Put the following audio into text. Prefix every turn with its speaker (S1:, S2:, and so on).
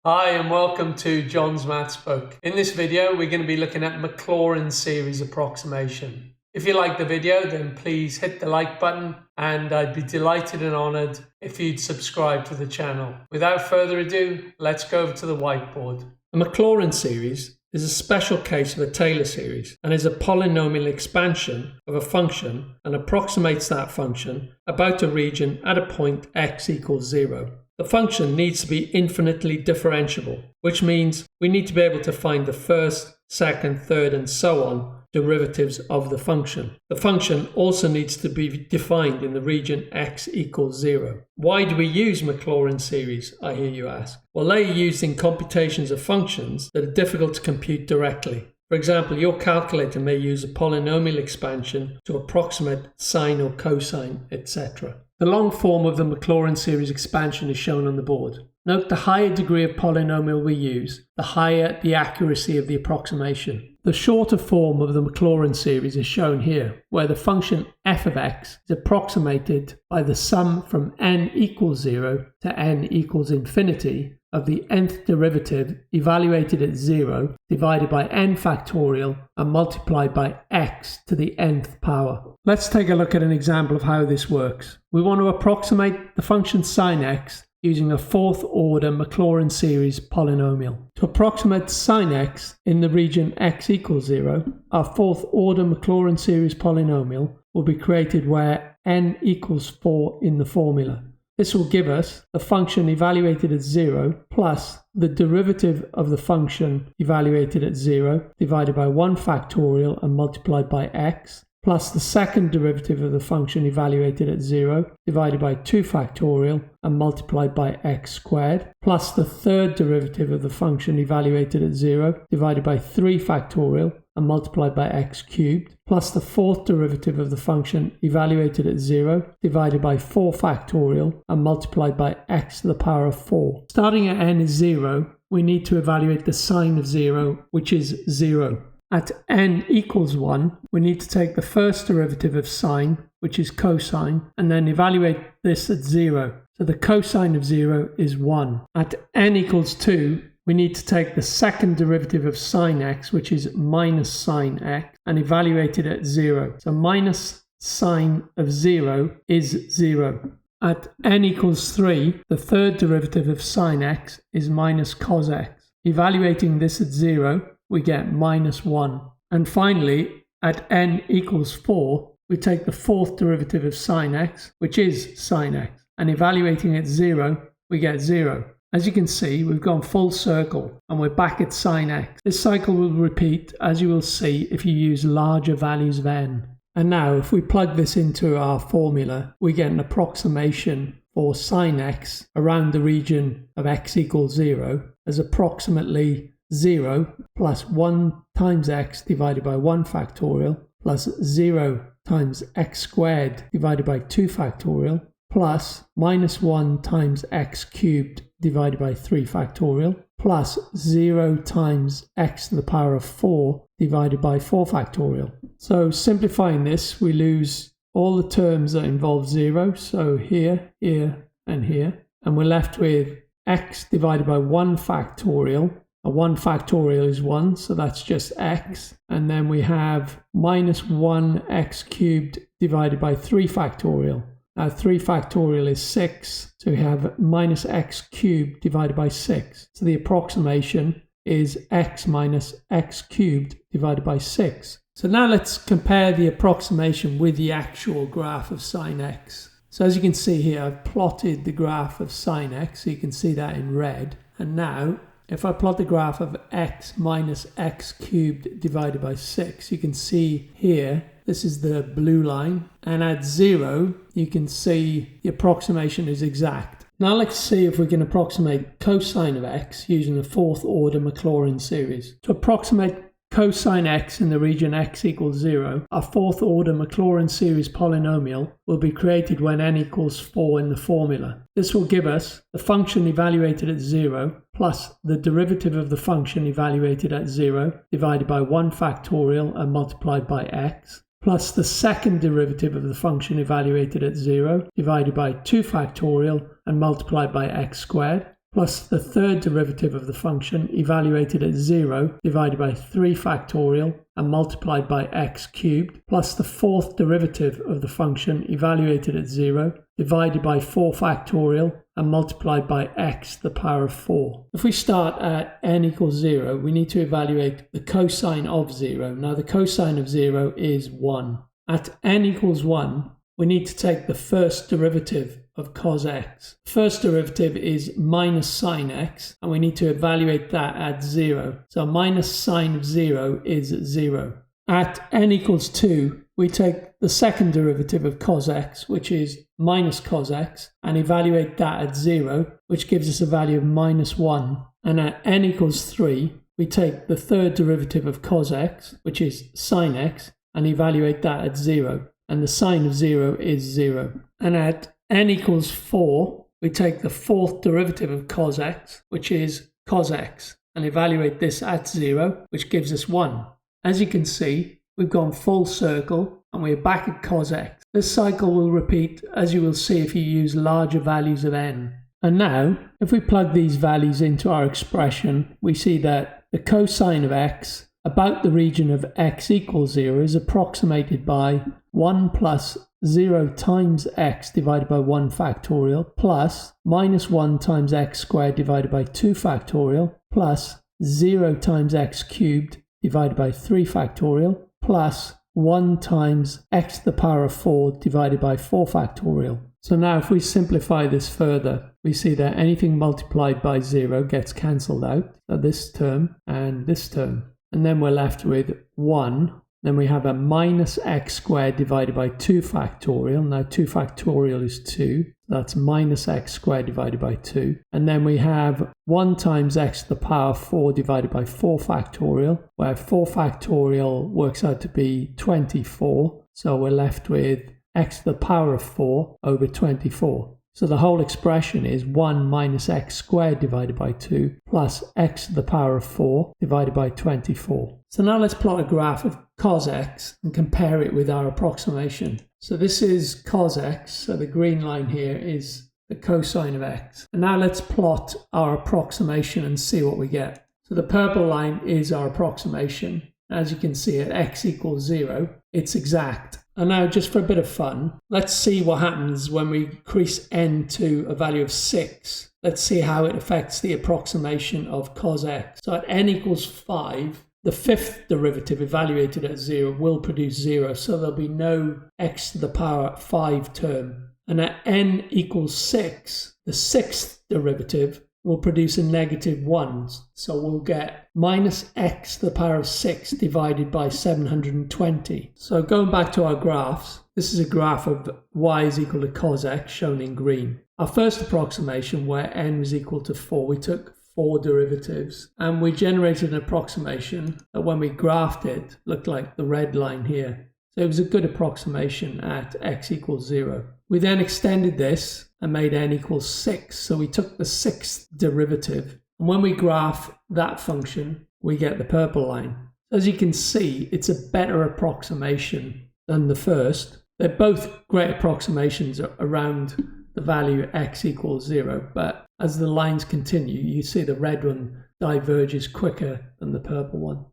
S1: Hi and welcome to John's Maths Book. In this video we're going to be looking at Maclaurin Series Approximation. If you like the video then please hit the like button and I'd be delighted and honoured if you'd subscribe to the channel. Without further ado, let's go over to the whiteboard. The Maclaurin series is a special case of a Taylor series and is a polynomial expansion of a function and approximates that function about a region at a point x equals 0. The function needs to be infinitely differentiable, which means we need to be able to find the first, second, third, and so on derivatives of the function. The function also needs to be defined in the region x equals 0. Why do we use Maclaurin series, I hear you ask? Well, they are used in computations of functions that are difficult to compute directly. For example, your calculator may use a polynomial expansion to approximate sine or cosine, etc. The long form of the Maclaurin series expansion is shown on the board. Note the higher degree of polynomial we use, the higher the accuracy of the approximation. The shorter form of the Maclaurin series is shown here, where the function f of x is approximated by the sum from n equals 0 to n equals infinity of the nth derivative evaluated at 0 divided by n factorial and multiplied by x to the nth power. Let's take a look at an example of how this works. We want to approximate the function sine x using a fourth order Maclaurin series polynomial. To approximate sine x in the region x equals 0, our fourth order Maclaurin series polynomial will be created where n equals 4 in the formula. This will give us the function evaluated at 0 plus the derivative of the function evaluated at 0 divided by 1 factorial and multiplied by x, plus the second derivative of the function evaluated at 0 divided by 2 factorial and multiplied by x squared, plus the third derivative of the function evaluated at 0 divided by 3 factorial and multiplied by x cubed, plus the fourth derivative of the function evaluated at 0 divided by 4 factorial and multiplied by x to the power of 4. Starting at n is 0, we need to evaluate the sine of 0, which is 0. At n equals 1, we need to take the first derivative of sine, which is cosine, and then evaluate this at 0. So the cosine of 0 is 1. At n equals 2, we need to take the second derivative of sine x, which is minus sine x, and evaluate it at 0. So minus sine of 0 is 0. At n equals 3, the third derivative of sine x is minus cos x. Evaluating this at 0, we get minus 1. And finally, at n equals 4, we take the fourth derivative of sine x, which is sine x, and evaluating at 0, we get 0. As you can see, we've gone full circle and we're back at sine x. This cycle will repeat, as you will see, if you use larger values of n. And now, if we plug this into our formula, we get an approximation for sine x around the region of x equals 0 as approximately 0 plus 1 times x divided by 1 factorial plus 0 times x squared divided by 2 factorial plus minus 1 times x cubed divided by 3 factorial plus 0 times x to the power of 4 divided by 4 factorial. So simplifying this, we lose all the terms that involve 0, so here, here, and here, and we're left with x divided by 1 factorial. A 1 factorial is 1, so that's just x. And then we have minus 1x cubed divided by 3 factorial. Now 3 factorial is 6, so we have minus x cubed divided by 6. So the approximation is x minus x cubed divided by 6. So now let's compare the approximation with the actual graph of sine x. So as you can see here, I've plotted the graph of sine x, so you can see that in red. And now, if I plot the graph of x minus x cubed divided by 6, you can see here, this is the blue line, and at 0, you can see the approximation is exact. Now let's see if we can approximate cosine of x using the fourth order Maclaurin series. To approximate cosine x in the region x equals 0, our fourth order Maclaurin series polynomial will be created when n equals 4 in the formula. This will give us the function evaluated at 0 plus the derivative of the function evaluated at 0 divided by 1 factorial and multiplied by x, plus the second derivative of the function evaluated at 0 divided by 2 factorial and multiplied by x squared, plus the third derivative of the function evaluated at 0 divided by 3 factorial and multiplied by x cubed, plus the fourth derivative of the function evaluated at 0 divided by 4 factorial and multiplied by x to the power of 4. If we start at n equals 0, we need to evaluate the cosine of 0. Now the cosine of 0 is 1. At n equals 1, we need to take the first derivative of cos x. First derivative is minus sine x, and we need to evaluate that at 0. So minus sine of 0 is 0. At n equals 2, we take the second derivative of cos x, which is minus cos x, and evaluate that at 0, which gives us a value of minus 1. And at n equals 3, we take the third derivative of cos x, which is sine x, and evaluate that at 0. And the sine of 0 is 0. And at n equals 4, we take the fourth derivative of cos x, which is cos x, and evaluate this at 0, which gives us 1. As you can see, we've gone full circle and we're back at cos x. This cycle will repeat, as you will see if you use larger values of n. And now, if we plug these values into our expression, we see that the cosine of x about the region of x equals 0 is approximated by 1 plus 0 times x divided by 1 factorial plus minus 1 times x squared divided by 2 factorial plus 0 times x cubed divided by 3 factorial plus 1 times x to the power of 4 divided by 4 factorial. So now if we simplify this further, we see that anything multiplied by 0 gets cancelled out. So this term and this term. And then we're left with 1. Then we have a minus x squared divided by 2 factorial. Now 2 factorial is 2. That's minus x squared divided by 2. And then we have 1 times x to the power of 4 divided by 4 factorial, where 4 factorial works out to be 24. So we're left with x to the power of 4 over 24. So the whole expression is 1 minus x squared divided by 2 plus x to the power of 4 divided by 24. So now let's plot a graph of cos x and compare it with our approximation. So this is cos x, so the green line here is the cosine of x. And now let's plot our approximation and see what we get. So the purple line is our approximation. As you can see, at x equals 0, it's exact. And now, just for a bit of fun, let's see what happens when we increase n to a value of 6. Let's see how it affects the approximation of cos x. So at n equals 5, the fifth derivative evaluated at 0 will produce 0. So there'll be no x to the power 5 term. And at n equals 6, the sixth derivative will produce a negative 1. So we'll get minus x to the power of 6 divided by 720. So going back to our graphs, this is a graph of y is equal to cos x shown in green. Our first approximation, where n was equal to 4, we took 4 derivatives and we generated an approximation that when we graphed it looked like the red line here. So it was a good approximation at x equals 0. We then extended this and made n equals 6. So we took the sixth derivative. And when we graph that function, we get the purple line. As you can see, it's a better approximation than the first. They're both great approximations around the value x equals 0. But as the lines continue, you see the red one diverges quicker than the purple one.